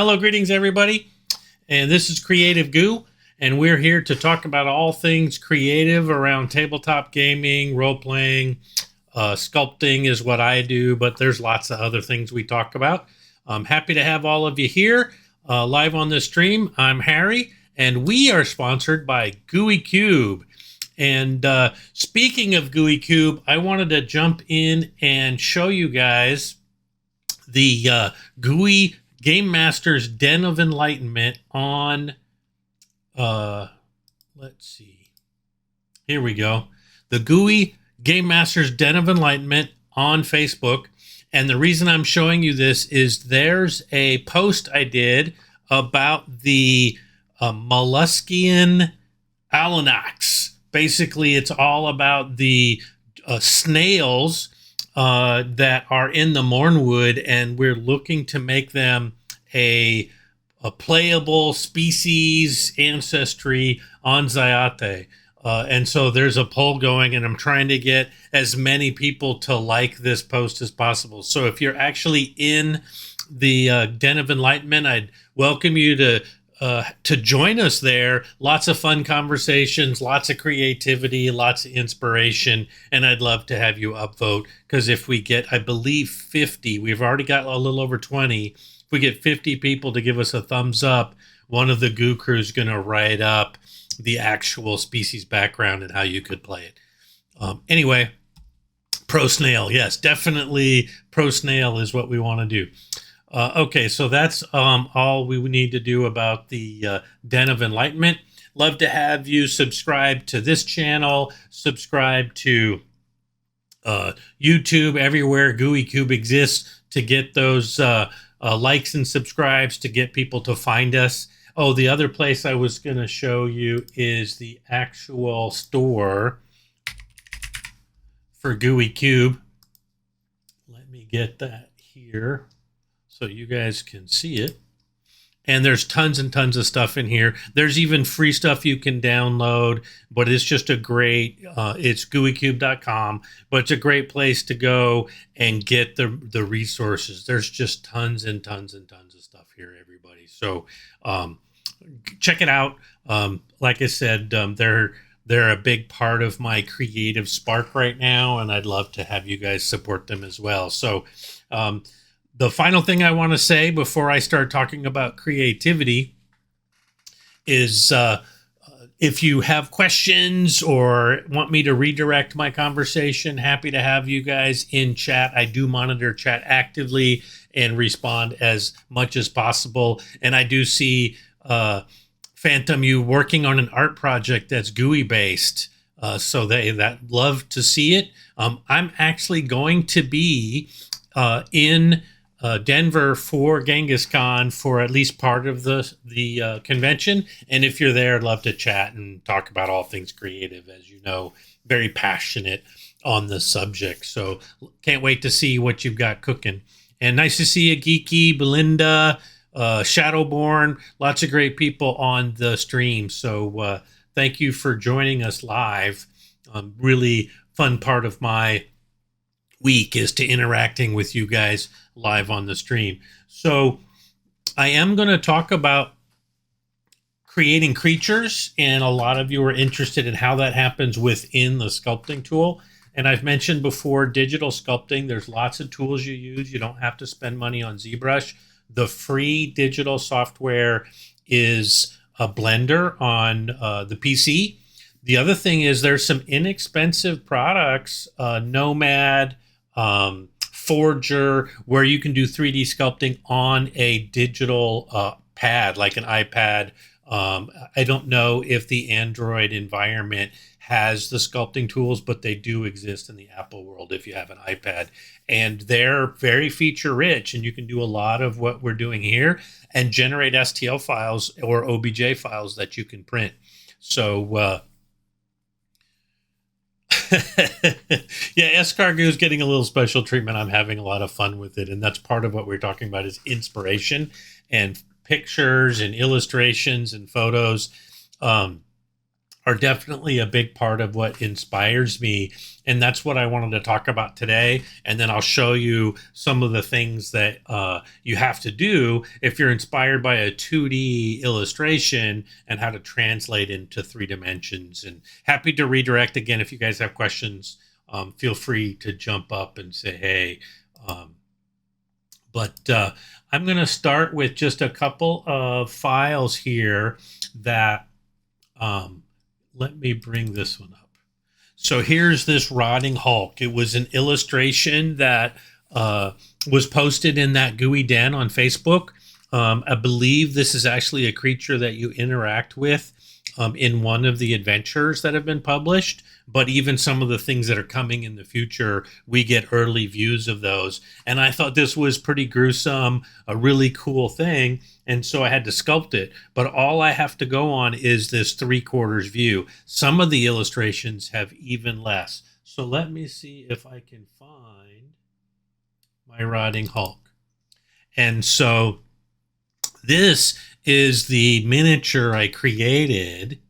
Hello, greetings, everybody. And this is Creative Goo, and we're here to talk about all things creative around tabletop gaming, role-playing. Sculpting is what I do, but there's lots of other things we talk about. I'm happy to have all of you here live on this stream. I'm Harry, and we are sponsored by Gooey Cube. And speaking of Gooey Cube, I wanted to jump in and show you guys the Gooey Game Master's Den of Enlightenment on, let's see, here we go. The Gooey Game Master's Den of Enlightenment on Facebook. And the reason I'm showing you this is there's a post I did about the Molluscian Alanax. Basically, it's all about the snails that are in the Mornwood, and we're looking to make them a playable species ancestry on Zayate. And so there's a poll going, and I'm trying to get as many people to like this post as possible. So if you're actually in the Den of Enlightenment, I'd welcome you to join us there. Lots of fun conversations, lots of creativity, lots of inspiration, and I'd love to have you upvote, because if we get, I believe, 50, we've already got a little over 20. If we get 50 people to give us a thumbs up, one of the Goo crew is going to write up the actual species background and how you could play it. Anyway, pro snail, yes, definitely pro snail is what we want to do. Okay, so that's all we need to do about the Den of Enlightenment. Love to have you subscribe to this channel, subscribe to YouTube, everywhere Gooey Cube exists, to get those likes and subscribes, to get people to find us. Oh, the other place I was going to show you is the actual store for Gooey Cube. Let me get that here so you guys can see it. And there's tons and tons of stuff in here. There's even free stuff you can download, but it's just a great, it's gooeycube.com, but it's a great place to go and get the resources. There's just tons and tons and tons of stuff here, everybody. So check it out. Like I said, they're a big part of my creative spark right now, and I'd love to have you guys support them as well. So the final thing I want to say before I start talking about creativity is if you have questions or want me to redirect my conversation, happy to have you guys in chat. I do monitor chat actively and respond as much as possible. And I do see Phantom, you working on an art project that's GUI based. So that love to see it. I'm actually going to be in Denver for Genghis Khan for at least part of the convention. And if you're there, I'd love to chat and talk about all things creative. As you know, very passionate on the subject. So can't wait to see what you've got cooking. And nice to see you, Geeky, Belinda, Shadowborn, lots of great people on the stream. So thank you for joining us live. Really fun part of my week is to interacting with you guys live on the stream. So I am going to talk about creating creatures, and a lot of you are interested in how that happens within the sculpting tool. And I've mentioned before, digital sculpting, there's lots of tools you use. You don't have to spend money on ZBrush. The free digital software is a Blender on the PC. The other thing is there's some inexpensive products, Nomad, Forger, where you can do 3D sculpting on a digital pad, like an iPad. I don't know if the Android environment has the sculpting tools, but they do exist in the Apple world if you have an iPad. And they're very feature rich, and you can do a lot of what we're doing here and generate STL files or OBJ files that you can print. So yeah, Escargot is getting a little special treatment. I'm having a lot of fun with it, and that's part of what we're talking about is inspiration and pictures and illustrations and photos. Are are definitely a big part of what inspires me. And that's what I wanted to talk about today. And then I'll show you some of the things that you have to do if you're inspired by a 2D illustration and how to translate into 3 dimensions. And happy to redirect again if you guys have questions. Feel free to jump up and say, hey. But I'm going to start with just a couple of files here that, let me bring this one up. So here's this rotting Hulk. It was an illustration that was posted in that gooey den on Facebook. I believe this is actually a creature that you interact with in one of the adventures that have been published. But even some of the things that are coming in the future, we get early views of those. And I thought this was pretty gruesome, a really cool thing. And so I had to sculpt it. But all I have to go on is this 3/4 view. Some of the illustrations have even less. So let me see if I can find my rotting Hulk. And so this is the miniature I created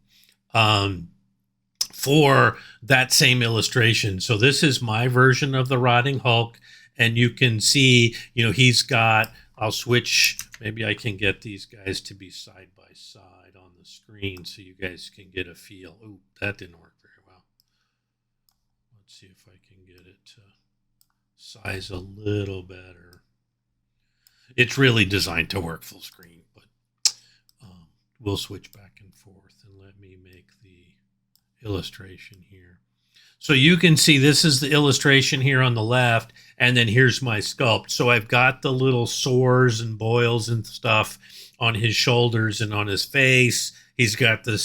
for that same illustration. So this is my version of the rotting Hulk, and you can see, he's got, I'll switch, maybe I can get these guys to be side by side on the screen so you guys can get a feel. Ooh, that didn't work very well. Let's see if I can get it to size a little better. It's really designed to work full screen, but we'll switch back and forth, and let me make the illustration here. So you can see this is the illustration here on the left, and then here's my sculpt. So I've got the little sores and boils and stuff on his shoulders and on his face. He's got the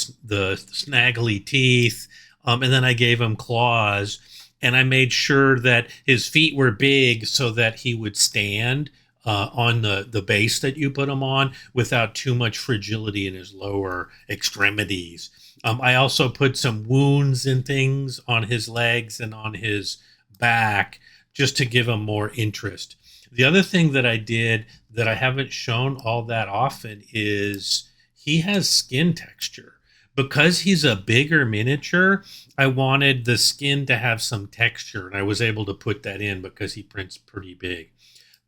snaggly teeth, and then I gave him claws, and I made sure that his feet were big so that he would stand on the base that you put him on without too much fragility in his lower extremities. I also put some wounds and things on his legs and on his back just to give him more interest. The other thing that I did that I haven't shown all that often is he has skin texture. Because he's a bigger miniature, I wanted the skin to have some texture, and I was able to put that in because he prints pretty big.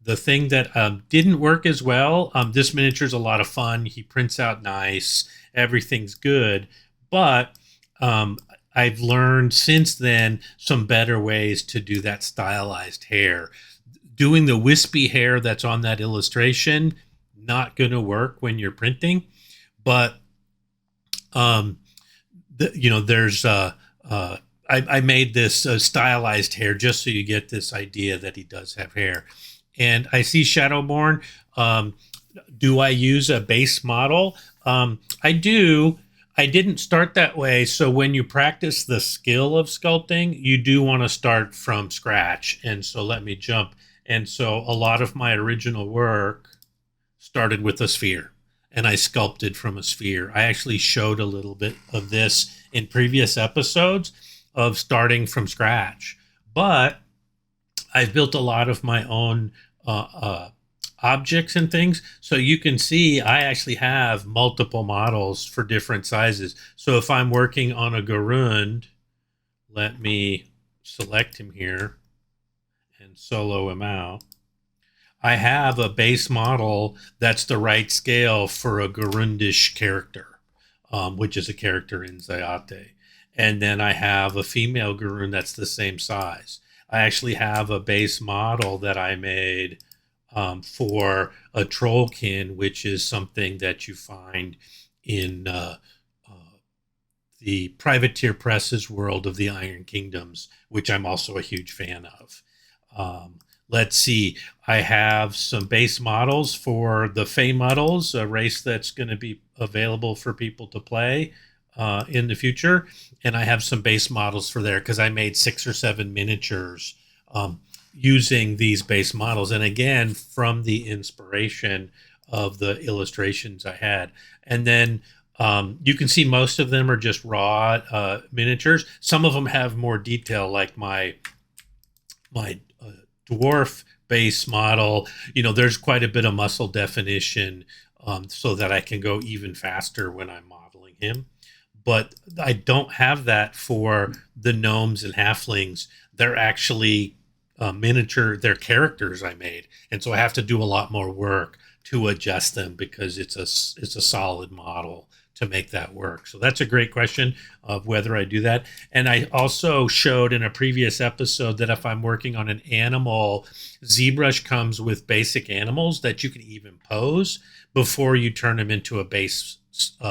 The thing that didn't work as well, this miniature is a lot of fun. He prints out nice. Everything's good. But I've learned since then some better ways to do that stylized hair. Doing the wispy hair that's on that illustration, not going to work when you're printing. But, there's... I made this stylized hair just so you get this idea that he does have hair. And I see Shadowborn. Do I use a base model? I do. I didn't start that way. So when you practice the skill of sculpting, you do want to start from scratch. And so let me jump. And so a lot of my original work started with a sphere, and I sculpted from a sphere. I actually showed a little bit of this in previous episodes of starting from scratch. But I've built a lot of my own objects and things. So you can see I actually have multiple models for different sizes. So if I'm working on a Garund, let me select him here and solo him out. I have a base model that's the right scale for a Garundish character, which is a character in Zayate. And then I have a female Garund that's the same size. I actually have a base model that I made for a Trollkin, which is something that you find in the Privateer Press's world of the Iron Kingdoms, which I'm also a huge fan of. Let's see. I have some base models for the Fey Muddles, a race that's going to be available for people to play in the future. And I have some base models for there because I made 6 or 7 miniatures using these base models. And again, from the inspiration of the illustrations I had. And then you can see most of them are just raw miniatures. Some of them have more detail, like my dwarf base model. There's quite a bit of muscle definition so that I can go even faster when I'm modeling him. but I don't have that for the gnomes and halflings. They're actually miniature, they're characters I made, and so I have to do a lot more work to adjust them because it's a solid model to make that work. So that's a great question of whether I do that. And I also showed in a previous episode that if I'm working on an animal, ZBrush comes with basic animals that you can even pose before you turn them into a base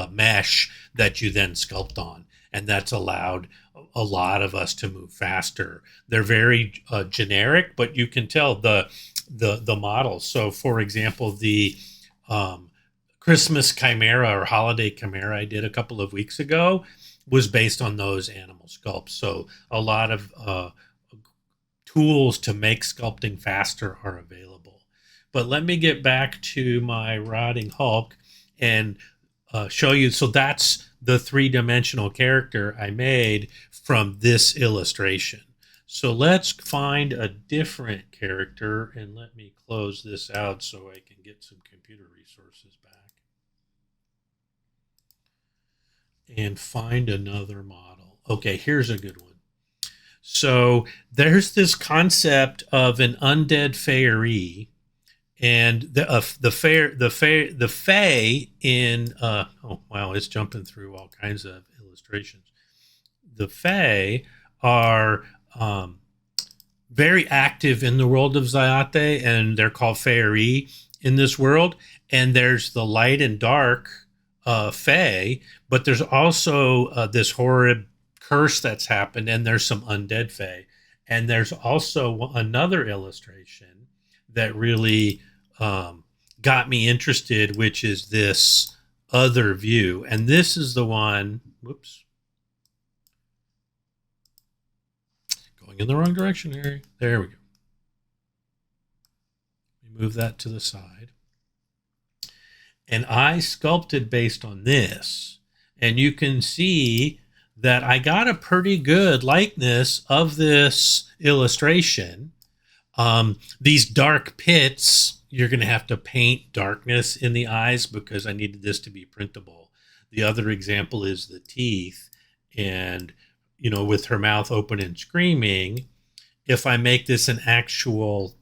mesh that you then sculpt on. And that's allowed a lot of us to move faster. They're very generic, but you can tell the models. So, for example, the Christmas Chimera or Holiday Chimera I did a couple of weeks ago was based on those animal sculpts. So, a lot of tools to make sculpting faster are available. But let me get back to my Rotting Hulk and show you. So that's the three-dimensional character I made from this illustration. So let's find a different character, and let me close this out so I can get some computer resources back. And find another model. Okay, here's a good one. So there's this concept of an undead fairy, and the fae in oh wow, it's jumping through all kinds of illustrations. The fae are very active in the world of Zayate, and they're called faerie in this world. And there's the light and dark fae, but there's also this horrid curse that's happened, and there's some undead fae. And there's also another illustration that really got me interested, which is this other view. And this is the one, whoops, going in the wrong direction, Harry. There we go. Move that to the side. And I sculpted based on this. And you can see that I got a pretty good likeness of this illustration. These dark pits, you're going to have to paint darkness in the eyes because I needed this to be printable. The other example is the teeth. And, you know, with her mouth open and screaming, if I make this an actual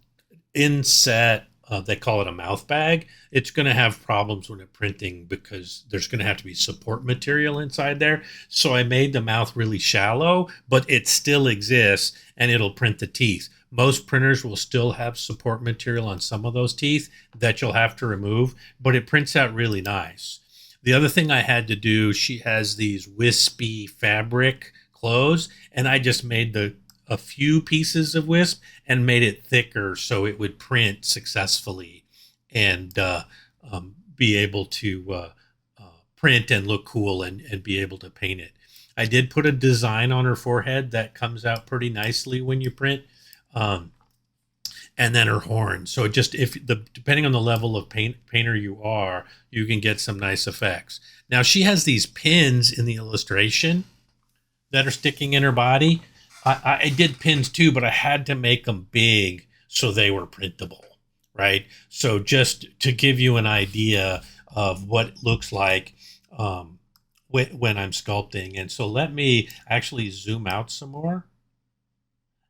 inset, they call it a mouth bag, it's going to have problems when it's printing because there's going to have to be support material inside there. So I made the mouth really shallow, but it still exists and it'll print the teeth. Most printers will still have support material on some of those teeth that you'll have to remove, but it prints out really nice. The other thing I had to do, she has these wispy fabric clothes, and I just made a few pieces of wisp and made it thicker so it would print successfully and be able to print and look cool and be able to paint it. I did put a design on her forehead that comes out pretty nicely when you print. And then her horn. So just depending on the level of painter you are, you can get some nice effects. Now she has these pins in the illustration that are sticking in her body. I did pins too, but I had to make them big so they were printable, right? So just to give you an idea of what it looks like when I'm sculpting. And so let me actually zoom out some more.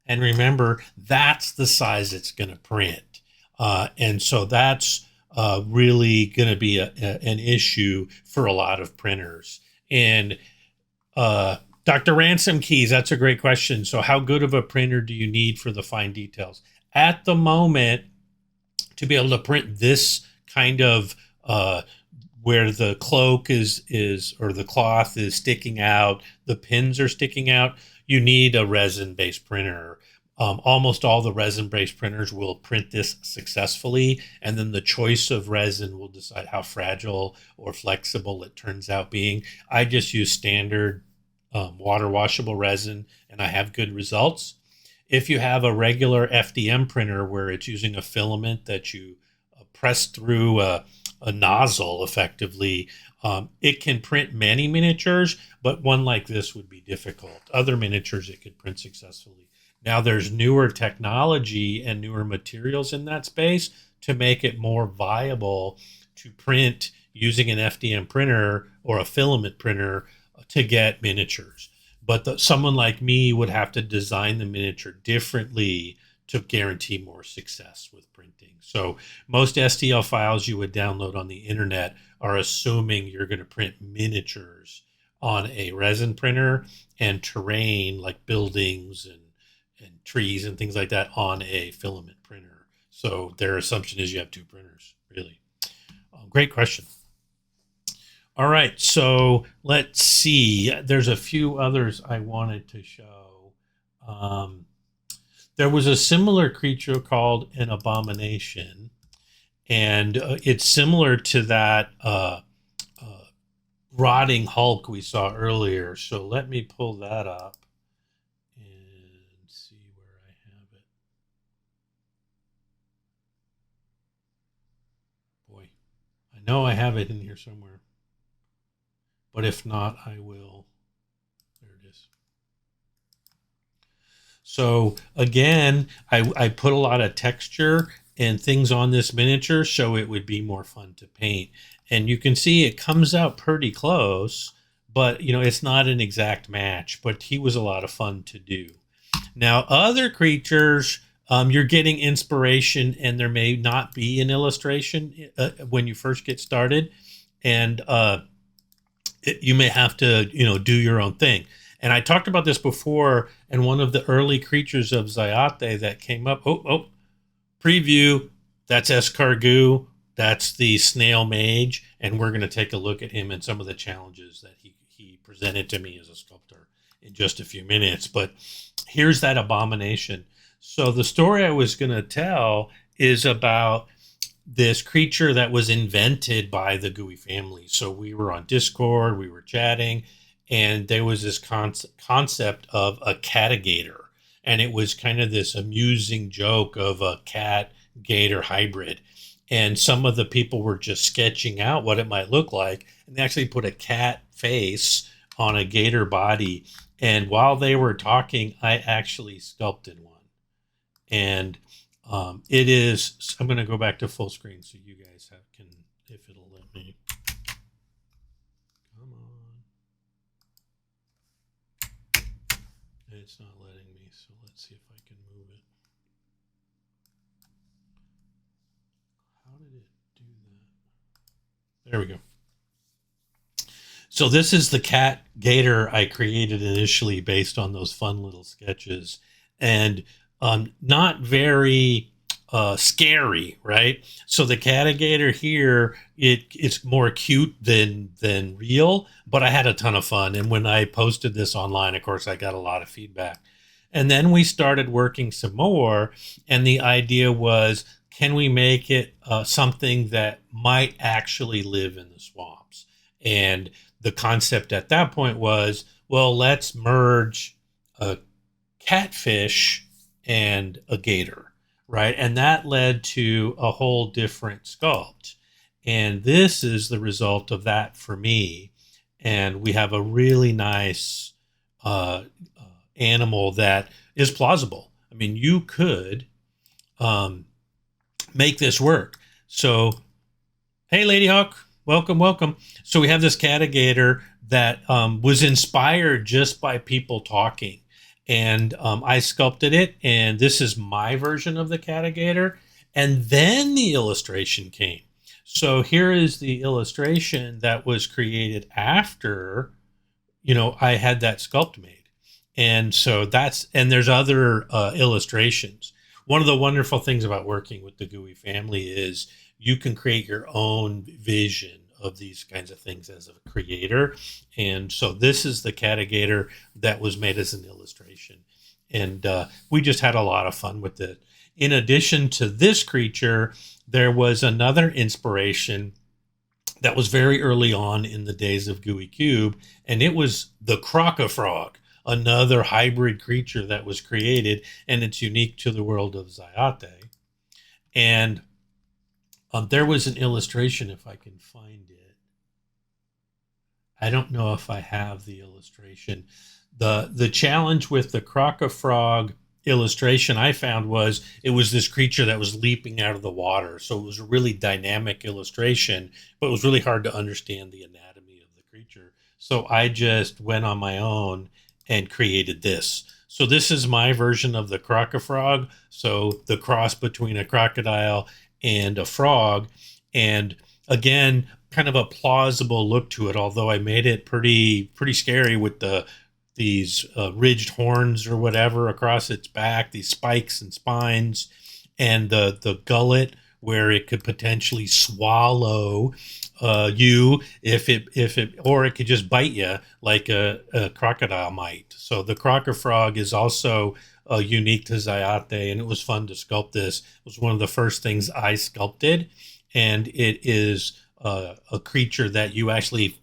And remember, that's the size it's going to print. And so that's really going to be an issue for a lot of printers. And Dr. Ransom Keys, that's a great question. So how good of a printer do you need for the fine details? At the moment, to be able to print this kind of where the cloak is or the cloth is sticking out, the pins are sticking out, you need a resin-based printer. Almost all the resin-based printers will print this successfully, and then the choice of resin will decide how fragile or flexible it turns out being. I just use standard water washable resin, and I have good results. If you have a regular FDM printer where it's using a filament that you press through a nozzle effectively, it can print many miniatures, but one like this would be difficult. Other miniatures it could print successfully. Now there's newer technology and newer materials in that space to make it more viable to print using an FDM printer or a filament printer to get miniatures. But someone like me would have to design the miniature differently to guarantee more success with printing. So most STL files you would download on the internet are assuming you're going to print miniatures on a resin printer and terrain like buildings and trees and things like that on a filament printer. So their assumption is you have two printers, really. Great question. All right, so let's see. There's a few others I wanted to show. There was a similar creature called an abomination, and it's similar to that rotting Hulk we saw earlier. So let me pull that up and see where I have it. Boy, I know I have it in here somewhere. But if not, I will. There it is. So again, I put a lot of texture and things on this miniature so it would be more fun to paint. And you can see it comes out pretty close, but it's not an exact match, but he was a lot of fun to do. Now, other creatures, you're getting inspiration and there may not be an illustration when you first get started. And you may have to, do your own thing. And I talked about this before, and one of the early creatures of Zayate that came up, preview, that's Escargot, that's the snail mage, and we're going to take a look at him and some of the challenges that he presented to me as a sculptor in just a few minutes. But here's that abomination. So the story I was going to tell is about this creature that was invented by the GUI family. So we were on Discord, we were chatting, and there was this concept of a catigator. And it was kind of this amusing joke of a cat gator hybrid. And some of the people were just sketching out what it might look like. And they actually put a cat face on a gator body. And while they were talking, I actually sculpted one. And it is, I'm going to go back to full screen so you guys can, if it'll let me. Come on. It's not letting me, so let's see if I can move it. How did it do that? There we go. So this is the cat gator I created initially based on those fun little sketches. And not very scary, right? So the catigator here, it's more cute than real, but I had a ton of fun. And when I posted this online, of course, I got a lot of feedback. And then we started working some more, and the idea was, can we make it something that might actually live in the swamps? And the concept at that point was, well, let's merge a catfish and a gator, right? And that led to a whole different sculpt. And this is the result of that for me. And we have a really nice animal that is plausible. I mean, you could make this work. So, hey, Lady Hawk, welcome, welcome. So we have this catigator that was inspired just by people talking. And I sculpted it, and this is my version of the catigator. And then the illustration came. So here is the illustration that was created after, I had that sculpt made. And so and there's other illustrations. One of the wonderful things about working with the GUI family is you can create your own vision of these kinds of things as a creator. And so this is the catigator that was made as an illustration. And we just had a lot of fun with it. In addition to this creature, there was another inspiration that was very early on in the days of GUI Cube, and it was the crocofrog, another hybrid creature that was created, and it's unique to the world of Zayate. And there was an illustration, if I can find it. I don't know if I have the illustration. The challenge with the crocofrog illustration I found was it was this creature that was leaping out of the water. So it was a really dynamic illustration, but it was really hard to understand the anatomy of the creature. So I just went on my own and created this. So this is my version of the crocofrog. So the cross between a crocodile and a frog. And again, kind of a plausible look to it, although I made it pretty scary with these ridged horns or whatever across its back, these spikes and spines, and the gullet where it could potentially swallow you if it or it could just bite you like a crocodile might. So the crocofrog is also unique to Zayate, and it was fun to sculpt this. It was one of the first things I sculpted, and it is a creature that you actually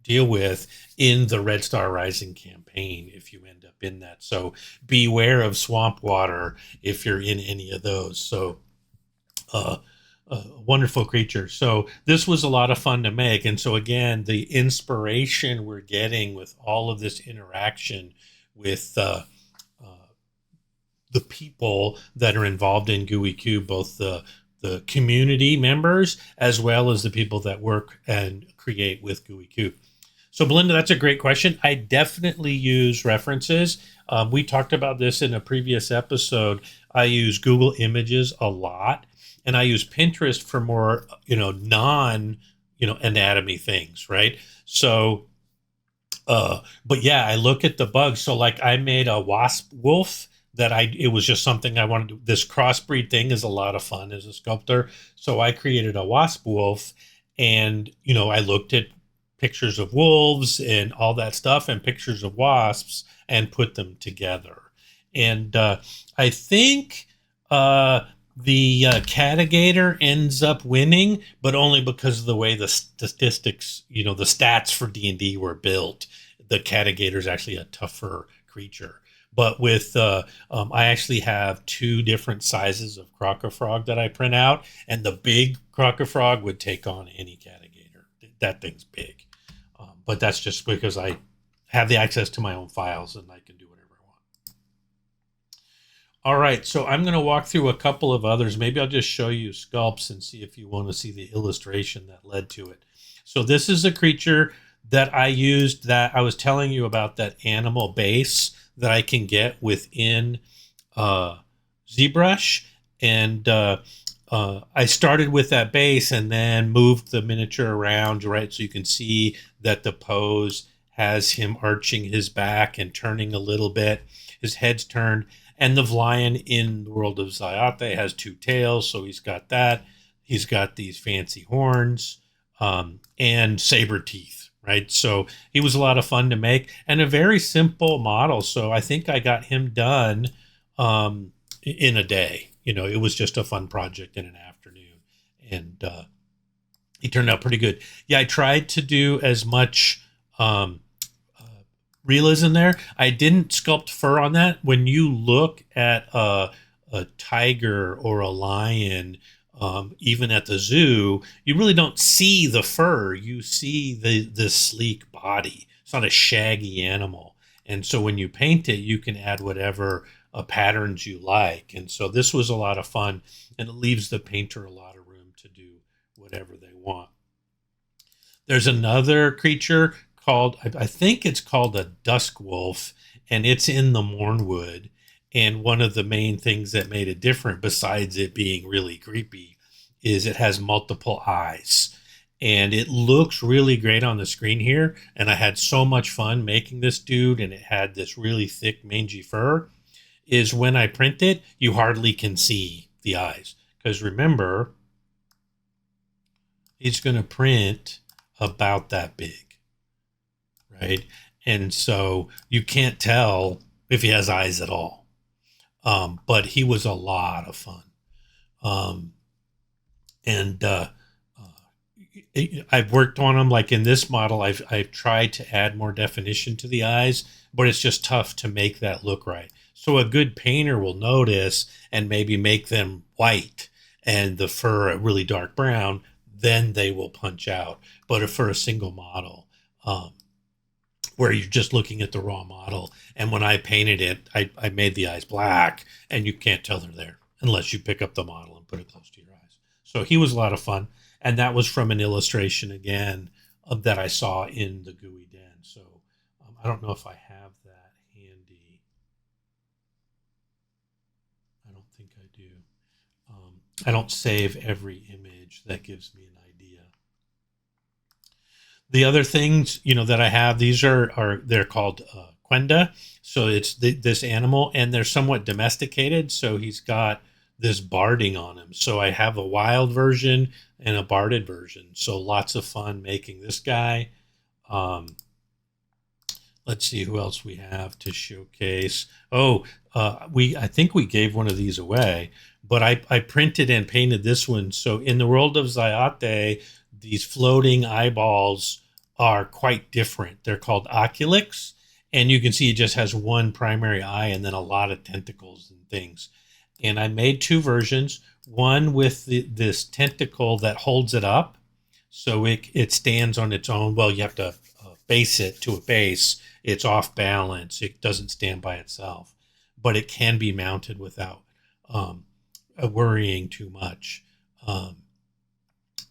deal with in the Red Star Rising campaign if you end up in that. So beware of swamp water if you're in any of those. So uh, a wonderful creature. So this was a lot of fun to make. And so again, the inspiration we're getting with all of this interaction with the people that are involved in GUI Cube, both the community members as well as the people that work and create with GUI Cube. So, Belinda, that's a great question. I definitely use references. We talked about this in a previous episode. I use Google Images a lot, and I use Pinterest for more, non, anatomy things, right? So, but yeah, I look at the bugs. So, like, I made a wasp wolf it was just something I wanted to. This crossbreed thing is a lot of fun as a sculptor. So, I created a wasp wolf, and I looked at pictures of wolves and all that stuff and pictures of wasps and put them together. And I think the Catigator ends up winning, but only because of the way the statistics, the stats for D&D were built. The Catigator is actually a tougher creature. But with, I actually have two different sizes of crocofrog that I print out, and the big crocofrog would take on any Catigator. That thing's big. But that's just because I have the access to my own files and I can do whatever I want. All right, so I'm going to walk through a couple of others. Maybe I'll just show you sculpts and see if you want to see the illustration that led to it. So this is a creature that I used that I was telling you about, that animal base that I can get within ZBrush. And I started with that base and then moved the miniature around, right? So you can see that the pose has him arching his back and turning a little bit. His head's turned. And the lion in the world of Zayate has two tails, so he's got that. He's got these fancy horns and saber teeth, right? So he was a lot of fun to make and a very simple model. So I think I got him done in a day. It was just a fun project in an afternoon, and he turned out pretty good. Yeah, I tried to do as much realism there. I didn't sculpt fur on that. When you look at a tiger or a lion, even at the zoo, you really don't see the fur. You see the sleek body. It's not a shaggy animal. And so when you paint it, you can add whatever patterns you like. And so this was a lot of fun, and it leaves the painter a lot of room to do whatever they want. There's another creature called, I think it's called a dusk wolf, and it's in the Mournwood. And one of the main things that made it different, besides it being really creepy, is it has multiple eyes. And it looks really great on the screen here. And I had so much fun making this dude, and it had this really thick, mangy fur. Is when I print it, you hardly can see the eyes. Because remember, it's going to print about that big, right? And so you can't tell if he has eyes at all. But he was a lot of fun. I've worked on them, like in this model, I've tried to add more definition to the eyes, but it's just tough to make that look right. So a good painter will notice and maybe make them white and the fur a really dark brown, then they will punch out. But if for a single model, where you're just looking at the raw model, and when I painted it, I made the eyes black, and you can't tell they're there unless you pick up the model and put it close to your eyes. So he was a lot of fun, and that was from an illustration again that I saw in the GUI Den. So I don't know if I have that handy. I don't think I do. I don't save every image. That gives me an idea. The other things, that I have, these are they're called Quenda. So it's this animal, and they're somewhat domesticated. So he's got this barding on him. So I have a wild version and a barded version. So lots of fun making this guy. Um, let's see who else we have to showcase. Oh, I think we gave one of these away, but I printed and painted this one. So in the world of Zayate, these floating eyeballs are quite different. They're called oculix, and you can see it just has one primary eye and then a lot of tentacles and things. And I made two versions, one with this tentacle that holds it up, so it stands on its own. Well, you have to base it to a base. It's off balance. It doesn't stand by itself, but it can be mounted without worrying too much.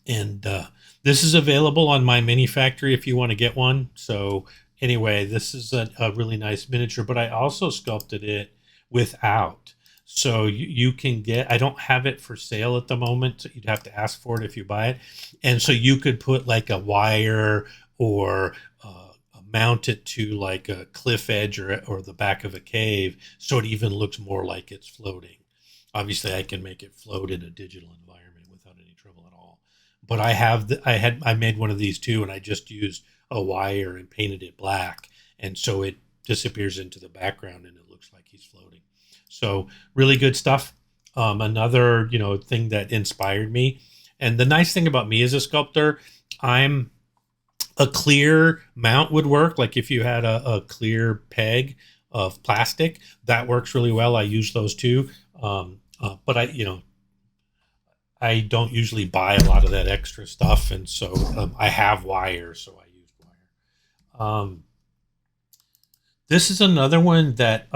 And this is available on my mini factory if you want to get one. So anyway, this is a really nice miniature, but I also sculpted it without. So you can get, I don't have it for sale at the moment. So you'd have to ask for it if you buy it. And so you could put like a wire or mount it to like a cliff edge or the back of a cave, so it even looks more like it's floating. Obviously, I can make it float in a digital environment without any trouble at all. But I made one of these too, and I just used a wire and painted it black, and so it disappears into the background and it looks like he's floating. So really good stuff. Another thing that inspired me, and the nice thing about me as a sculptor, a clear mount would work. Like if you had a clear peg of plastic, that works really well. I use those too. But I don't usually buy a lot of that extra stuff. And so I have wire, so I use wire. This is another one that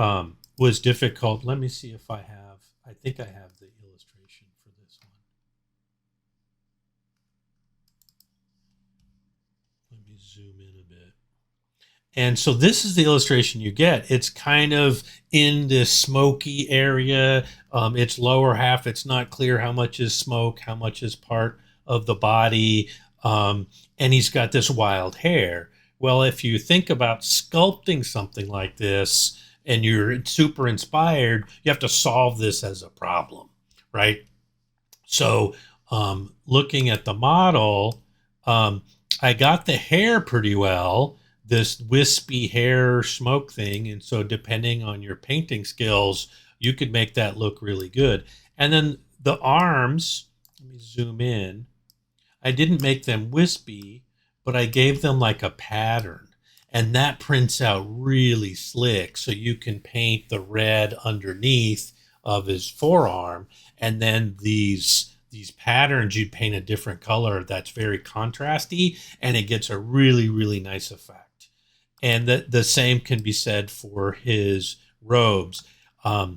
was difficult. Let me see if I think I have the illustration for this one. Let me zoom in a bit. And so this is the illustration you get. It's kind of in this smoky area. Its lower half, it's not clear how much is smoke, how much is part of the body. And he's got this wild hair. Well, if you think about sculpting something like this and you're super inspired, you have to solve this as a problem, right? So looking at the model, I got the hair pretty well, this wispy hair smoke thing. And so depending on your painting skills, you could make that look really good. And then the arms, let me zoom in. I didn't make them wispy, but I gave them like a pattern. And that prints out really slick. So you can paint the red underneath of his forearm. And then these patterns, you'd paint a different color that's very contrasty. And it gets a really, really nice effect. And the same can be said for his robes. I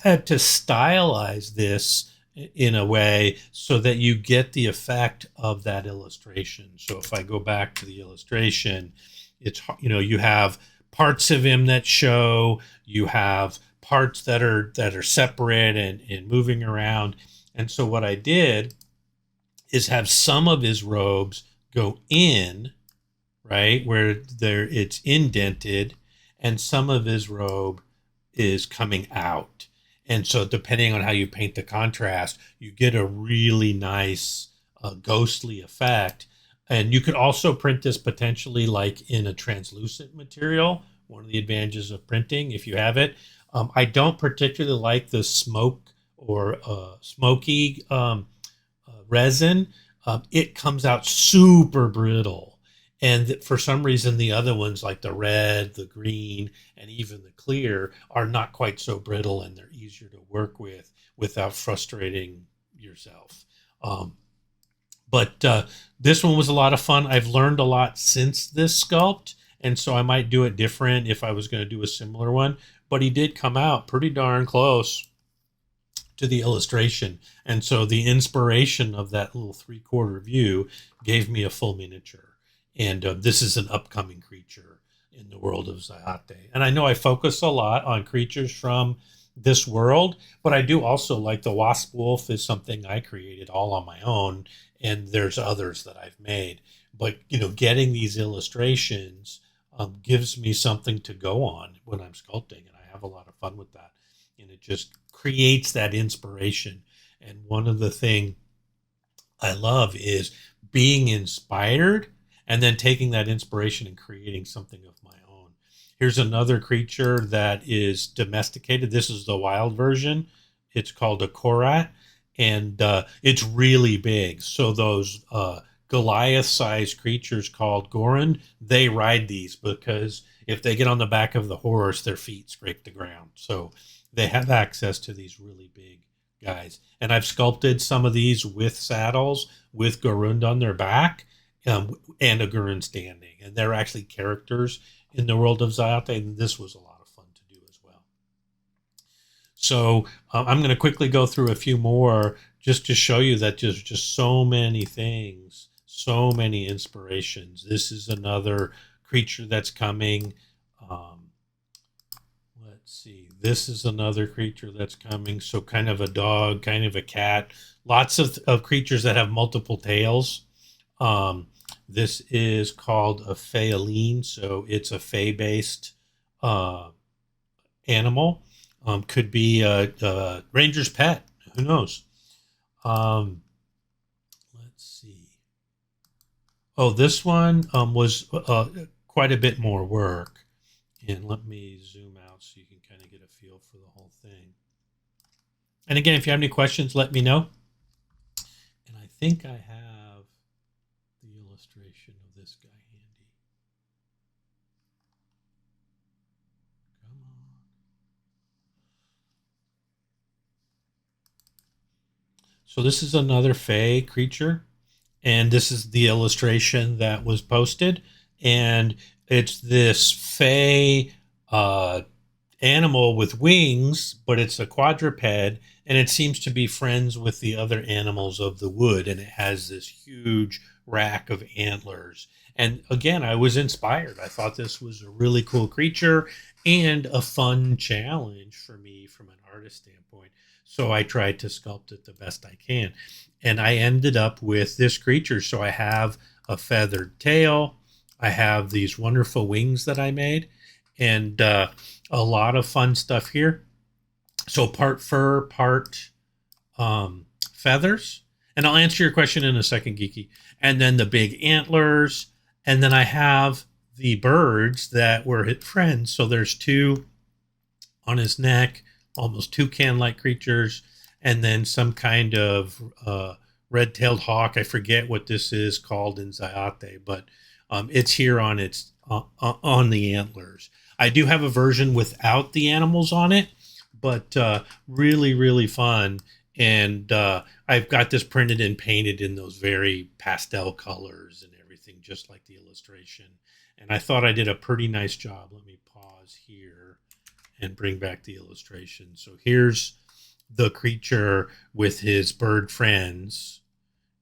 had to stylize this in a way so that you get the effect of that illustration. So if I go back to the illustration, it's, you have parts of him that show, you have parts that are separate and moving around. And so what I did is have some of his robes go in, right, where it's indented, and some of his robe is coming out. And so depending on how you paint the contrast, you get a really nice ghostly effect. And you could also print this potentially like in a translucent material, one of the advantages of printing if you have it. I don't particularly like the smoke or smoky resin. It comes out super brittle. And for some reason, the other ones like the red, the green, and even the clear are not quite so brittle, and they're easier to work with without frustrating yourself. But this one was a lot of fun. I've learned a lot since this sculpt, and so I might do it different if I was going to do a similar one. But he did come out pretty darn close to the illustration. And so the inspiration of that little 3/4 view gave me a full miniature. And this is an upcoming creature in the world of Zayate. And I know I focus a lot on creatures from this world, but I do also like the Wasp Wolf is something I created all on my own, and there's others that I've made. But getting these illustrations gives me something to go on when I'm sculpting, and I have a lot of fun with that. And it just creates that inspiration. And one of the things I love is being inspired and then taking that inspiration and creating something of my own. Here's another creature that is domesticated. This is the wild version. It's called a Korat, and it's really big. So those Goliath-sized creatures called Gorin, they ride these because if they get on the back of the horse, their feet scrape the ground. So they have access to these really big guys. And I've sculpted some of these with saddles, with Garund on their back, and a Gurun standing. And they're actually characters in the world of Zayate, and this was a lot of fun to do as well. So I'm going to quickly go through a few more just to show you that there's just so many things, so many inspirations. This is another creature that's coming. Let's see. This is another creature that's coming. So kind of a dog, kind of a cat. Lots of creatures that have multiple tails. This is called a Phaeline. So it's a Fae-based animal. Could be a ranger's pet. Who knows? Let's see. Oh, this one was quite a bit more work. And let me zoom out so you can kind of get a feel for the whole thing. And again, if you have any questions, let me know. And I think I have the illustration of this guy handy. Come on. So this is another Fae creature. And this is the illustration that was posted. And it's this Fae animal with wings, but it's a quadruped, and it seems to be friends with the other animals of the wood, and it has this huge rack of antlers. And again, I was inspired. I thought this was a really cool creature and a fun challenge for me from an artist standpoint. So I tried to sculpt it the best I can. And I ended up with this creature. So I have a feathered tail. I have these wonderful wings that I made, and a lot of fun stuff here. So part fur, part feathers. And I'll answer your question in a second, Geeky. And then the big antlers. And then I have the birds that were his friends. So there's two on his neck, almost toucan-like creatures, and then some kind of red-tailed hawk. I forget what this is called in Zayate, but it's here on on the antlers. I do have a version without the animals on it, but really, really fun. And I've got this printed and painted in those very pastel colors and everything, just like the illustration. And I thought I did a pretty nice job. Let me pause here and bring back the illustration. So here's the creature with his bird friends.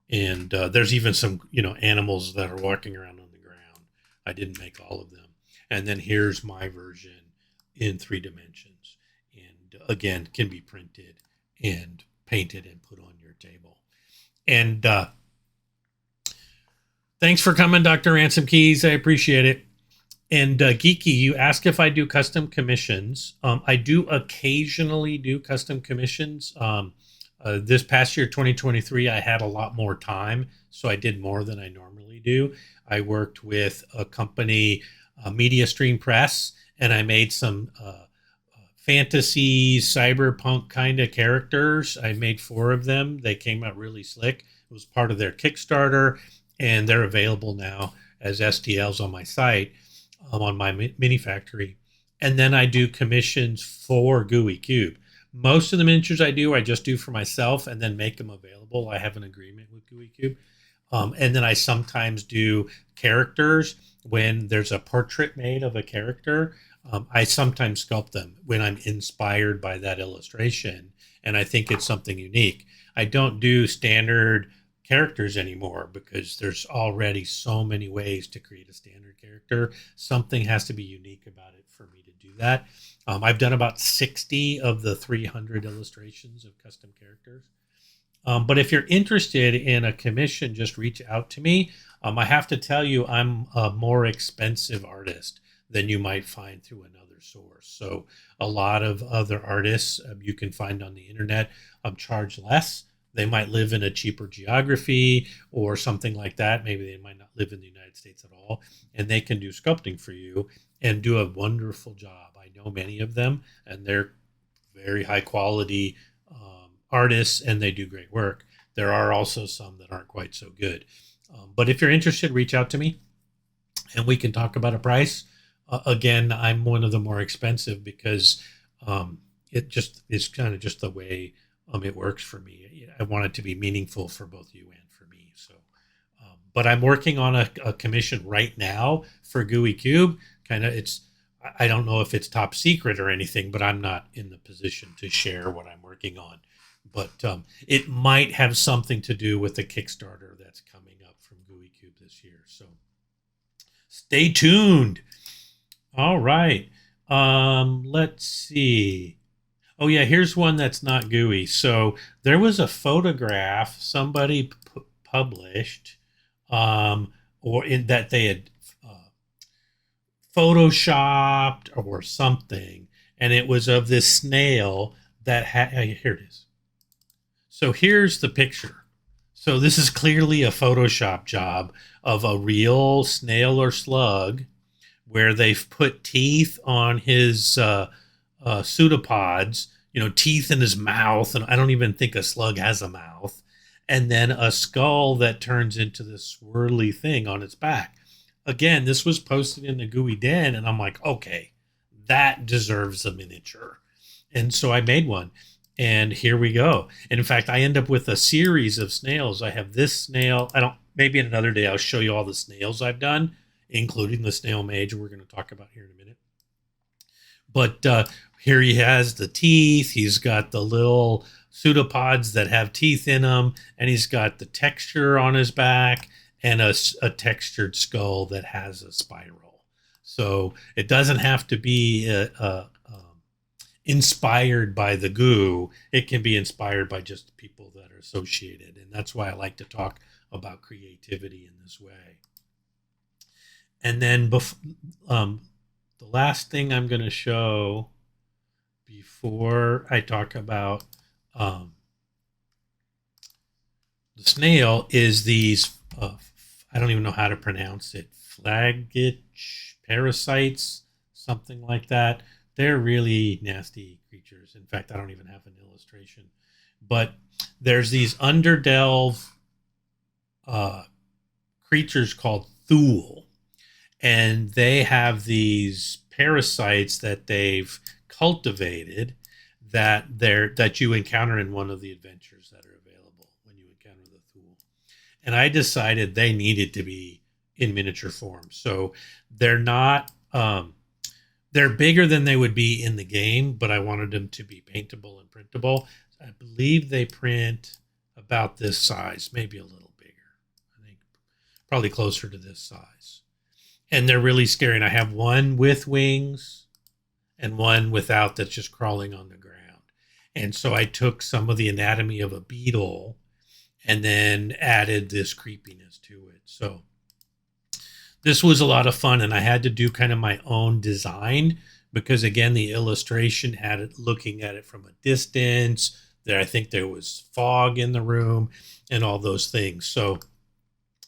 And there's even some, animals that are walking around on the ground. I didn't make all of them. And then here's my version in 3 dimensions. And again, can be printed and painted and put on your table. And thanks for coming, Dr. Ransom Keys. I appreciate it. And Geeky, you ask if I do custom commissions. I do occasionally do custom commissions. This past year, 2023, I had a lot more time, so I did more than I normally do. I worked with a company, Media Stream Press, and I made some fantasy cyberpunk kind of characters. I made 4 of them. They came out really slick. It was part of their Kickstarter, and they're available now as STLs on my site, on my mini factory. And then I do commissions for Gooey Cube. Most of the miniatures I just do for myself and then make them available. I have an agreement with Gooey Cube. And then I sometimes do characters when there's a portrait made of a character. I sometimes sculpt them when I'm inspired by that illustration and I think it's something unique. I don't do standard characters anymore because there's already so many ways to create a standard character. Something has to be unique about it for me to do that. I've done about 60 of the 300 illustrations of custom characters. But if you're interested in a commission, just reach out to me. I have to tell you, I'm a more expensive artist than you might find through another source. So a lot of other artists you can find on the internet charge less. They might live in a cheaper geography or something like that. Maybe they might not live in the United States at all, and they can do sculpting for you and do a wonderful job. I know many of them, and they're very high quality artists, and they do great work. There are also some that aren't quite so good. But if you're interested, reach out to me and we can talk about a price. Again, I'm one of the more expensive because it just is kind of just the way it works for me. I want it to be meaningful for both you and for me. So, but I'm working on a commission right now for GUI Cube. I don't know if it's top secret or anything, but I'm not in the position to share what I'm working on. But it might have something to do with the Kickstarter that's coming up from GUI Cube this year. So stay tuned. All right. Let's see. Oh, yeah, here's one that's not GUI. So there was a photograph somebody published that they had photoshopped or something. And it was of this snail that had, here it is. So here's the picture. So this is clearly a Photoshop job of a real snail or slug where they've put teeth on his pseudopods, teeth in his mouth. And I don't even think a slug has a mouth. And then a skull that turns into this swirly thing on its back. Again, this was posted in the GUI Den, and I'm like, okay, that deserves a miniature. And so I made one. And here we go. And in fact, I end up with a series of snails. I have this snail. Maybe in another day, I'll show you all the snails I've done, including the snail mage we're going to talk about here in a minute. But here he has the teeth. He's got the little pseudopods that have teeth in them. And he's got the texture on his back and a textured skull that has a spiral. So it doesn't have to be inspired by the goo. It can be inspired by just people that are associated. And that's why I like to talk about creativity in this way. And then the last thing I'm going to show before I talk about the snail is these, I don't even know how to pronounce it, flagitch parasites, something like that. They're really nasty creatures. In fact, I don't even have an illustration. But there's these underdelve creatures called Thule. And they have these parasites that they've cultivated that you encounter in one of the adventures that are available when you encounter the Thule. And I decided they needed to be in miniature form. So they're not... they're bigger than they would be in the game, but I wanted them to be paintable and printable. I believe they print about this size, maybe a little bigger. I think probably closer to this size. And they're really scary. And I have one with wings and one without that's just crawling on the ground. And so I took some of the anatomy of a beetle and then added this creepiness to it. So this was a lot of fun, and I had to do kind of my own design because, again, the illustration had it looking at it from a distance. I think there was fog in the room and all those things. So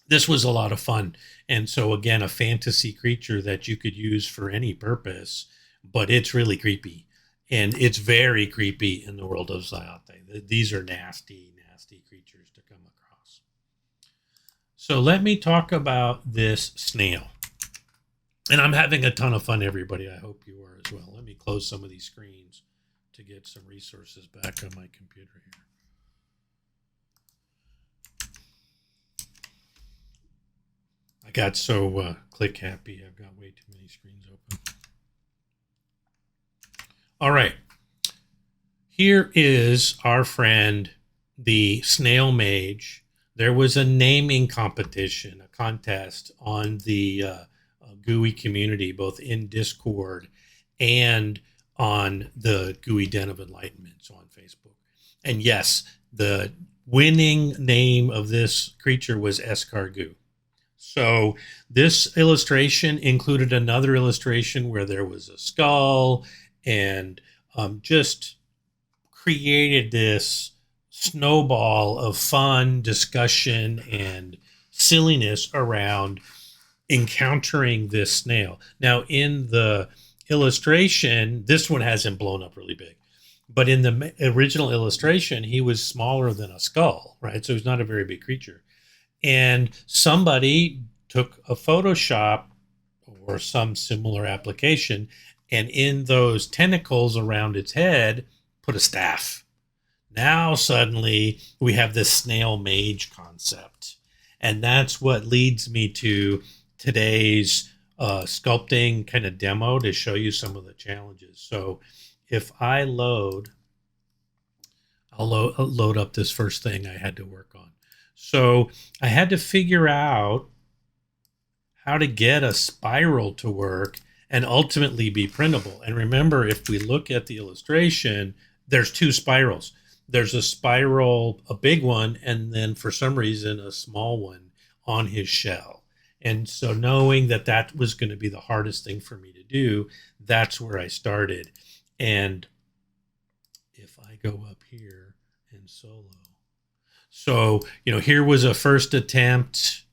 this was a lot of fun. And so, again, a fantasy creature that you could use for any purpose, but it's really creepy. And it's very creepy in the world of Zayate. These are nasty, nasty creatures to come across. So let me talk about this snail. And I'm having a ton of fun, everybody. I hope you are as well. Let me close some of these screens to get some resources back on my computer here. I got so click happy. I've got way too many screens open. All right. Here is our friend, the snail mage there was a naming competition, a contest on the GUI community, both in Discord and on the GUI Den of Enlightenment on Facebook. And yes, the winning name of this creature was escargot. So this illustration included another illustration where there was a skull, and just created this snowball of fun, discussion, and silliness around encountering this snail. Now, in the illustration, this one hasn't blown up really big, but in the original illustration, he was smaller than a skull, right? So he's not a very big creature. And somebody took a Photoshop or some similar application, and in those tentacles around its head, put a staff. Now suddenly we have this snail mage concept. And that's what leads me to today's sculpting kind of demo to show you some of the challenges. So if I load, I'll load up this first thing I had to work on. So I had to figure out how to get a spiral to work and ultimately be printable. And remember, if we look at the illustration, there's two spirals. There's a spiral, a big one, and then for some reason, a small one on his shell. And so knowing that that was going to be the hardest thing for me to do, that's where I started. And if I go up here in solo, so, here was a first attempt.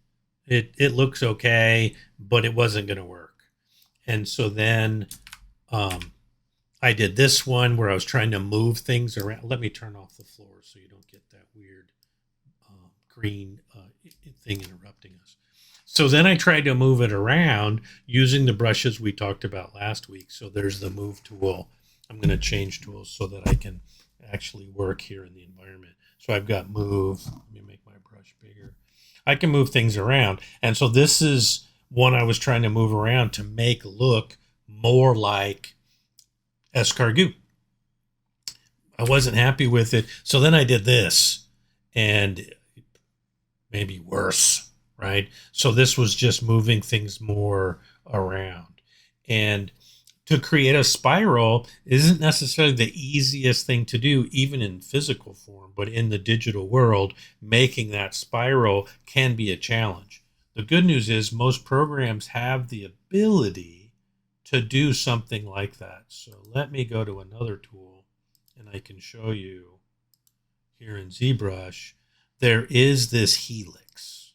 It looks okay, but it wasn't going to work. And so then I did this one where I was trying to move things around. Let me turn off the floor so you don't get that weird green thing interrupting us. So then I tried to move it around using the brushes we talked about last week. So there's the move tool. I'm going to change tools so that I can actually work here in the environment. So I've got move. Let me make my brush bigger. I can move things around. And so this is one I was trying to move around to make look more like escargot. I wasn't happy with it. So then I did this, and maybe worse, right? So this was just moving things more around. And to create a spiral isn't necessarily the easiest thing to do, even in physical form, but in the digital world, making that spiral can be a challenge. The good news is most programs have the ability to do something like that. So let me go to another tool, and I can show you here in ZBrush, there is this helix.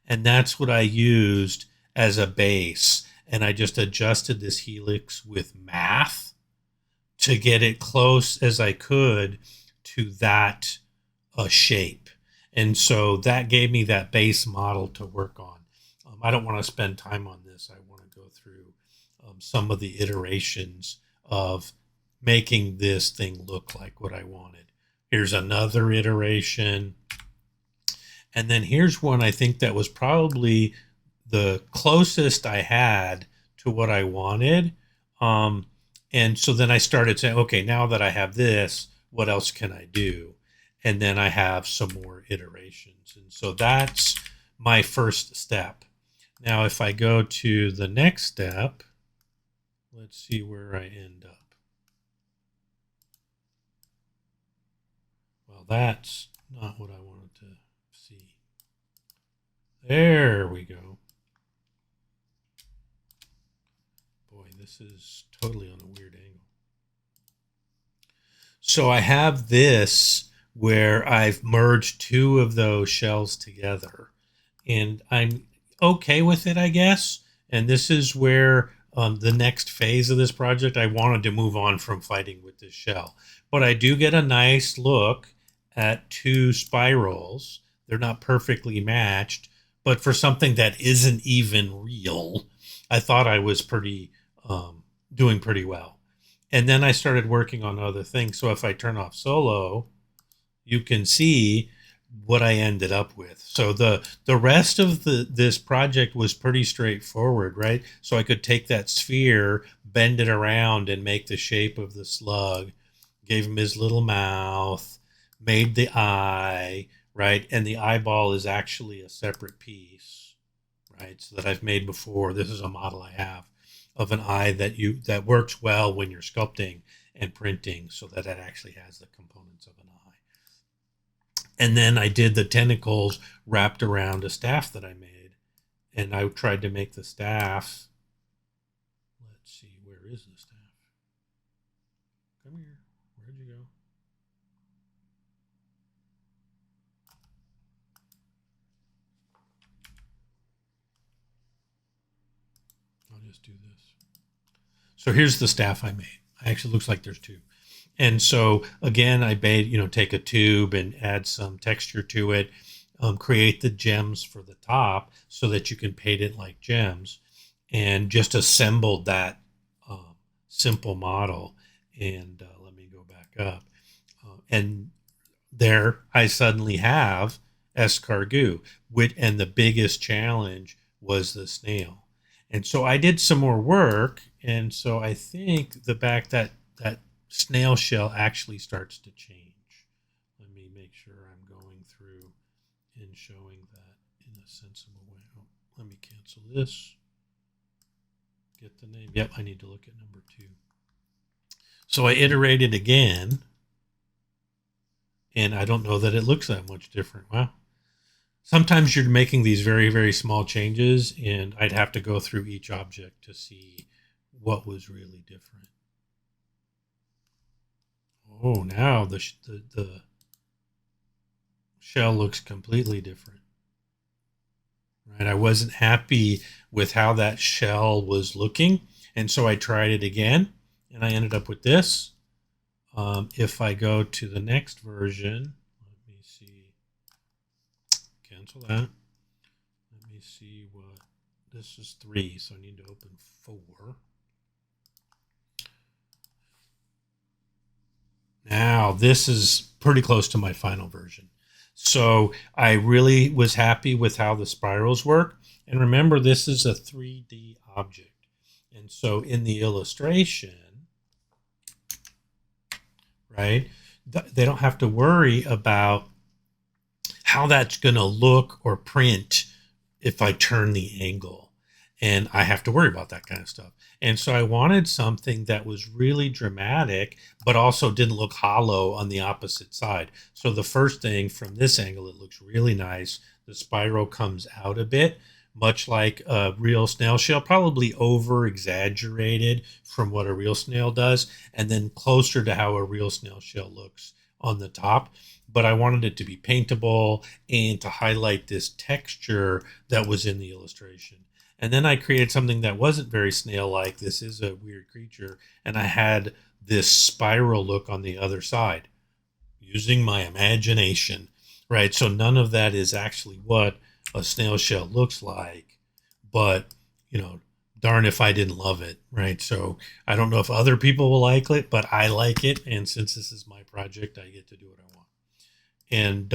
And that's what I used as a base. And I just adjusted this helix with math to get it close as I could to that shape. And so that gave me that base model to work on. I don't want to spend time on this. I want to go through some of the iterations of making this thing look like what I wanted. Here's another iteration. And then here's one I think that was probably the closest I had to what I wanted. And so then I started saying, okay, now that I have this, what else can I do? And then I have some more iterations. And so that's my first step. Now, if I go to the next step, let's see where I end up. Well, that's not what I wanted to see. There we go. Boy, this is totally on a weird angle. So I have this where I've merged two of those shells together, and I'm okay with it, I guess. And this is where the next phase of this project, I wanted to move on from fighting with this shell. But I do get a nice look at two spirals. They're not perfectly matched, but for something that isn't even real, I thought I was doing pretty well. And then I started working on other things. So if I turn off solo, you can see what I ended up with. So the rest of this project was pretty straightforward, right? So I could take that sphere, bend it around, and make the shape of the slug, gave him his little mouth, made the eye, right? And the eyeball is actually a separate piece, right? So that I've made before. This is a model I have of an eye that works well when you're sculpting and printing, so that it actually has the components of an eye. And then I did the tentacles wrapped around a staff that I made, and I tried to make the staff. Let's see, where is the staff? Come here. Where'd you go? I'll just do this. So here's the staff I made. It actually looks like there's two. And so again, I made, take a tube and add some texture to it, create the gems for the top so that you can paint it like gems, and just assembled that simple model. And let me go back up. And there I suddenly have escargot, and the biggest challenge was the snail. And so I did some more work, and so I think that snail shell actually starts to change. Let me make sure I'm going through and showing that in a sensible way. Oh, let me cancel this. Get the name. Yep, I need to look at number 2. So I iterated again, and I don't know that it looks that much different. Wow. Sometimes you're making these very, very small changes, and I'd have to go through each object to see what was really different. Oh, now the shell looks completely different. Right? I wasn't happy with how that shell was looking, and so I tried it again, and I ended up with this. If I go to the next version, let me see. Cancel that. Let me see what this is 3, so I need to open 4. Now this is pretty close to my final version. So I really was happy with how the spirals work. And remember, this is a 3D object. And so in the illustration, right, they don't have to worry about how that's going to look or print if I turn the angle. And I have to worry about that kind of stuff. And so I wanted something that was really dramatic, but also didn't look hollow on the opposite side. So the first thing, from this angle, it looks really nice. The spiral comes out a bit, much like a real snail shell, probably over exaggerated from what a real snail does, and then closer to how a real snail shell looks on the top. But I wanted it to be paintable and to highlight this texture that was in the illustration. And then I created something that wasn't very snail-like. This is a weird creature. And I had this spiral look on the other side using my imagination, right? So none of that is actually what a snail shell looks like. But, darn if I didn't love it, right? So I don't know if other people will like it, but I like it. And since this is my project, I get to do what I want. And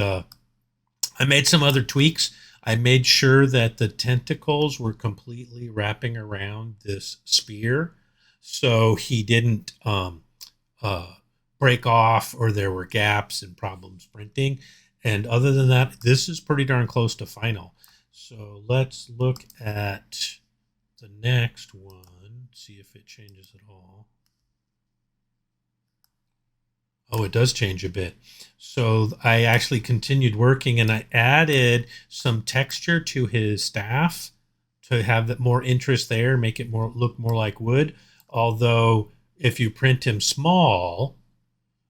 I made some other tweaks. I made sure that the tentacles were completely wrapping around this spear, so he didn't break off or there were gaps and problems printing. And other than that, this is pretty darn close to final. So let's look at the next one, see if it changes at all. Oh, it does change a bit. So I actually continued working, and I added some texture to his staff to have that more interest there, make it look more like wood. Although if you print him small,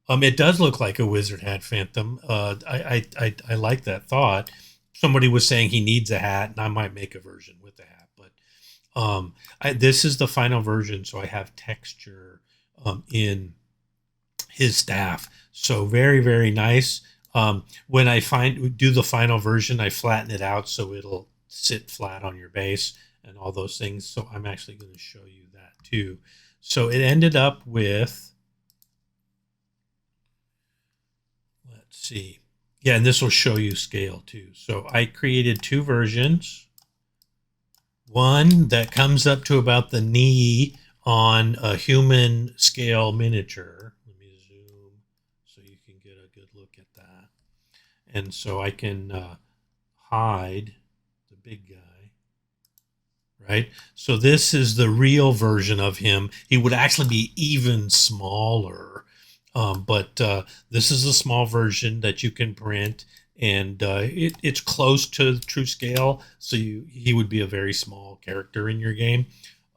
it does look like a wizard hat phantom. I like that thought. Somebody was saying he needs a hat, and I might make a version with the hat. But this is the final version, so I have texture in his staff. So very, very nice. When I do the final version, I flatten it out so it'll sit flat on your base and all those things. So I'm actually going to show you that too. So it ended up with, let's see. Yeah, and this will show you scale too. So I created 2 versions. One that comes up to about the knee on a human scale miniature. Let me zoom so you can get a good look at that. And so I can hide the big guy, right? So this is the real version of him. He would actually be even smaller. But this is a small version that you can print, and it's close to true scale. So he would be a very small character in your game.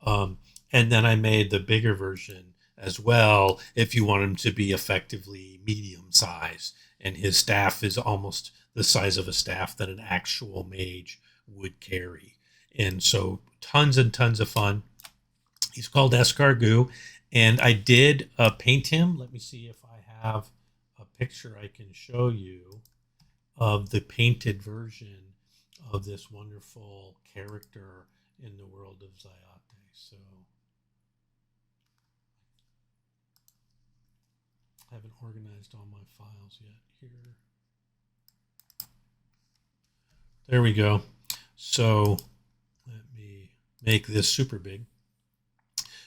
Um, and then I made the bigger version as well if you want him to be effectively medium size. And his staff is almost the size of a staff that an actual mage would carry. And so tons and tons of fun. He's called Escargot, and I did paint him. Let me see if I have a picture I can show you of the painted version of this wonderful character in the world of Zayate. So I haven't organized all my files yet here. There we go. So let me make this super big.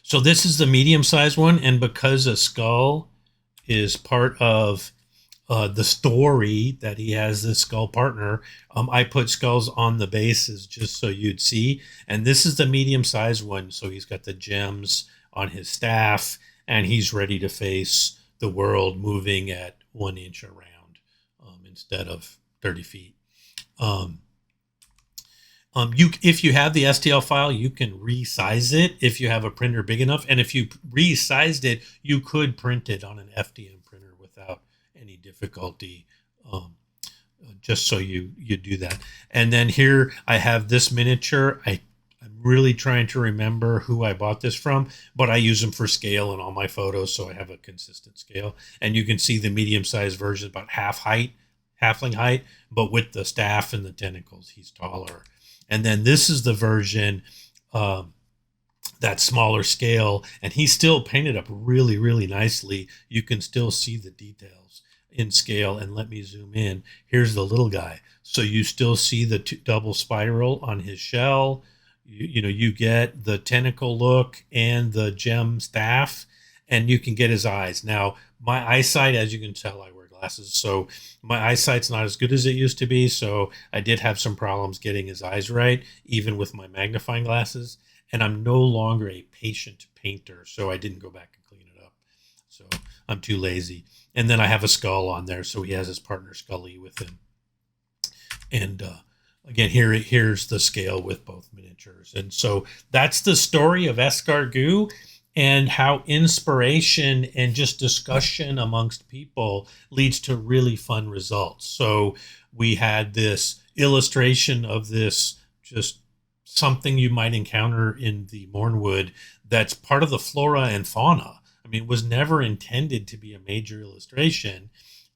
So this is the medium-sized one, and because a skull is part of the story that he has this skull partner, I put skulls on the bases just so you'd see. And this is the medium-sized one, so he's got the gems on his staff, and he's ready to face the world, moving at 1 inch around instead of 30 feet. If you have the STL file, you can resize it if you have a printer big enough. And if you resized it, you could print it on an FDM printer without any difficulty. Just so you do that. And then here I have this miniature. I'm really trying to remember who I bought this from, but I use them for scale in all my photos, so I have a consistent scale. And you can see the medium-sized version about halfling height, but with the staff and the tentacles, he's taller. And then this is the version that smaller scale, and he's still painted up really, really nicely. You can still see the details in scale. And let me zoom in. Here's the little guy. So you still see the double spiral on his shell. You get the tentacle look and the gem staff, and you can get his eyes. Now, my eyesight, as you can tell, I wear glasses, so my eyesight's not as good as it used to be. So I did have some problems getting his eyes right, even with my magnifying glasses. And I'm no longer a patient painter, so I didn't go back and clean it up. So I'm too lazy. And then I have a skull on there, so he has his partner Scully with him. And again, here's the scale with both miniatures. And so that's the story of Escargot, and how inspiration and just discussion amongst people leads to really fun results. So we had this illustration of this, just something you might encounter in the Mornwood that's part of the flora and fauna. I mean, it was never intended to be a major illustration,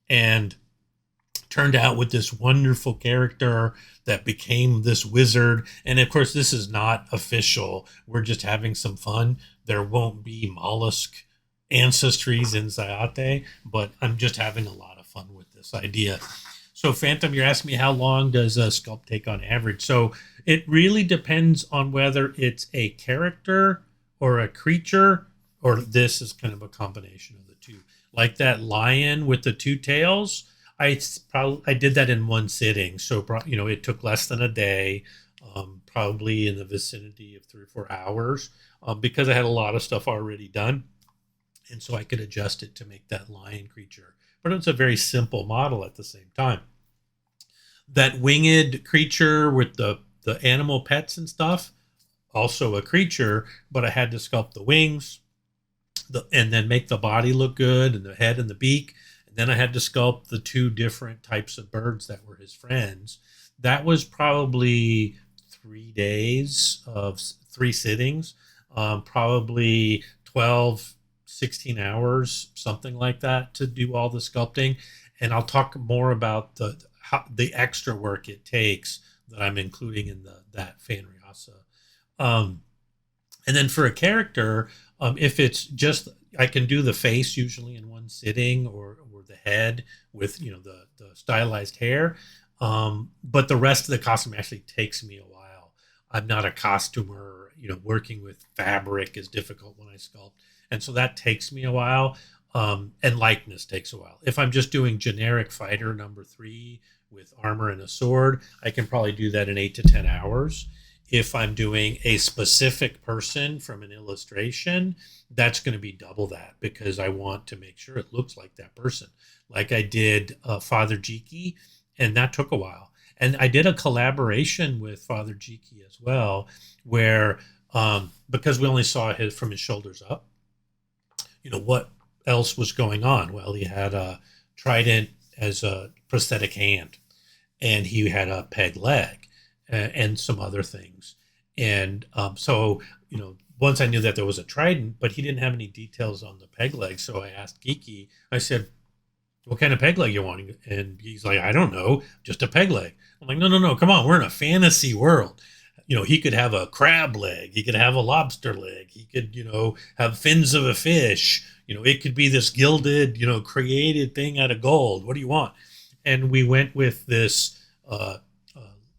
and turned out with this wonderful character that became this wizard. And of course, this is not official. We're just having some fun. There won't be mollusk ancestries in Zayate, but I'm just having a lot of fun with this idea. So Phantom, you're asking me how long does a sculpt take on average? So it really depends on whether it's a character or a creature, or this is kind of a combination of the two. Like that lion with the two tails, I did that in one sitting. So, it took less than a day, probably in the vicinity of 3 or 4 hours, because I had a lot of stuff already done. And so I could adjust it to make that lion creature. But it's a very simple model at the same time. That winged creature with the animal pets and stuff, also a creature, but I had to sculpt the wings and then make the body look good, and the head and the beak. Then I had to sculpt the 2 different types of birds that were his friends. That was probably 3 days of 3 sittings, probably 12, 16 hours, something like that, to do all the sculpting. And I'll talk more about the extra work it takes that I'm including in that Fan Riasa. And then for a character, if it's just, I can do the face usually in one sitting, or the head with the stylized hair, but the rest of the costume actually takes me a while. I'm not a costumer. Working with fabric is difficult when I sculpt, and so that takes me a while. And likeness takes a while. If I'm just doing generic fighter number 3 with armor and a sword, I can probably do that in 8 to 10 hours. If I'm doing a specific person from an illustration, that's going to be double that because I want to make sure it looks like that person. Like I did Father Jiki, and that took a while. And I did a collaboration with Father Jiki as well, where because we only saw his from his shoulders up, what else was going on? Well, he had a trident as a prosthetic hand, and he had a peg leg, and some other things. And so, once I knew that there was a trident, but he didn't have any details on the peg leg. So I asked Geeky, I said, what kind of peg leg you want? And he's like, I don't know, just a peg leg. I'm like, no, come on. We're in a fantasy world. He could have a crab leg. He could have a lobster leg. He could, have fins of a fish. It could be this gilded, created thing out of gold. What do you want? And we went with this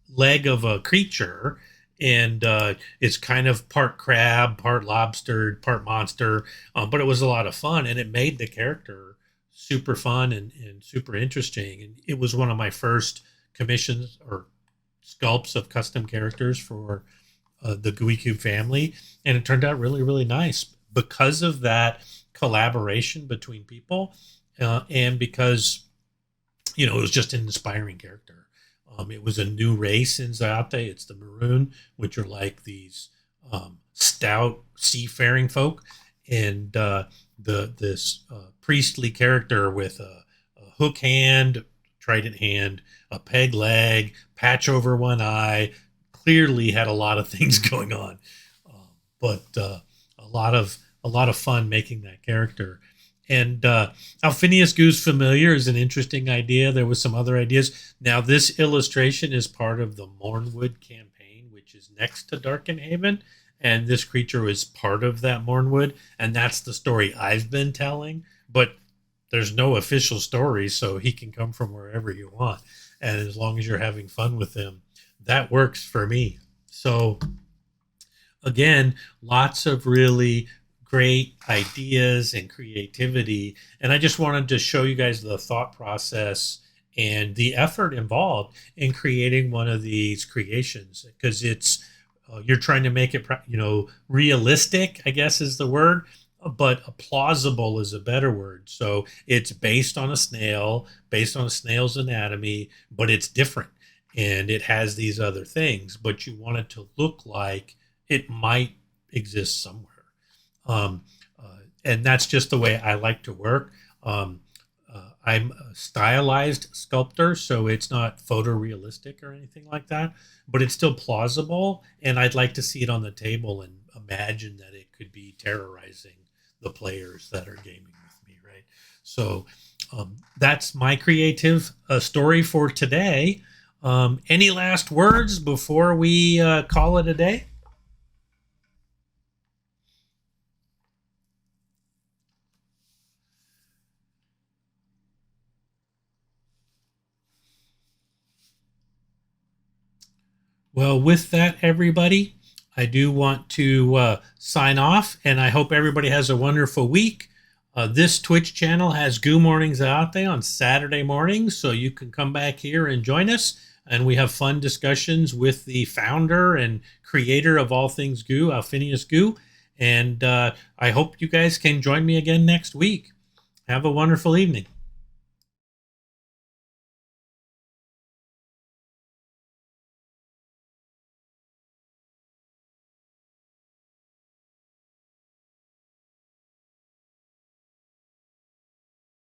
leg of a creature, and it's kind of part crab, part lobster, part monster. But it was a lot of fun, and it made the character super fun and super interesting. And it was one of my first commissions or sculpts of custom characters for the Gooey Cube family, and it turned out really, really nice because of that collaboration between people, and because it was just an inspiring character. It was a new race in Zaate. It's the Maroon, which are like these stout seafaring folk, and this priestly character with a hook hand, trident hand, a peg leg, patch over one eye, clearly had a lot of things going on, but a lot of fun making that character. And Alphinius Goose Familiar is an interesting idea. There was some other ideas. Now, this illustration is part of the Mornwood campaign, which is next to Darkenhaven, and this creature is part of that Mornwood, and that's the story I've been telling. But there's no official story, so he can come from wherever you want. And as long as you're having fun with him, that works for me. So again, lots of really great ideas and creativity. And I just wanted to show you guys the thought process and the effort involved in creating one of these creations, because it's you're trying to make it realistic, I guess is the word, but plausible is a better word. So it's based on a snail, based on a snail's anatomy, but it's different, and it has these other things, but you want it to look like it might exist somewhere. And that's just the way I like to work. I'm a stylized sculptor, so it's not photorealistic or anything like that, but it's still plausible, and I'd like to see it on the table and imagine that it could be terrorizing the players that are gaming with me, right? So that's my creative story for today. Any last words before we call it a day? Well, with that, everybody, I do want to sign off, and I hope everybody has a wonderful week. This Twitch channel has Goo Mornings out there on Saturday mornings, so you can come back here and join us, and we have fun discussions with the founder and creator of all things Goo, Alphinius Goo, and I hope you guys can join me again next week. Have a wonderful evening.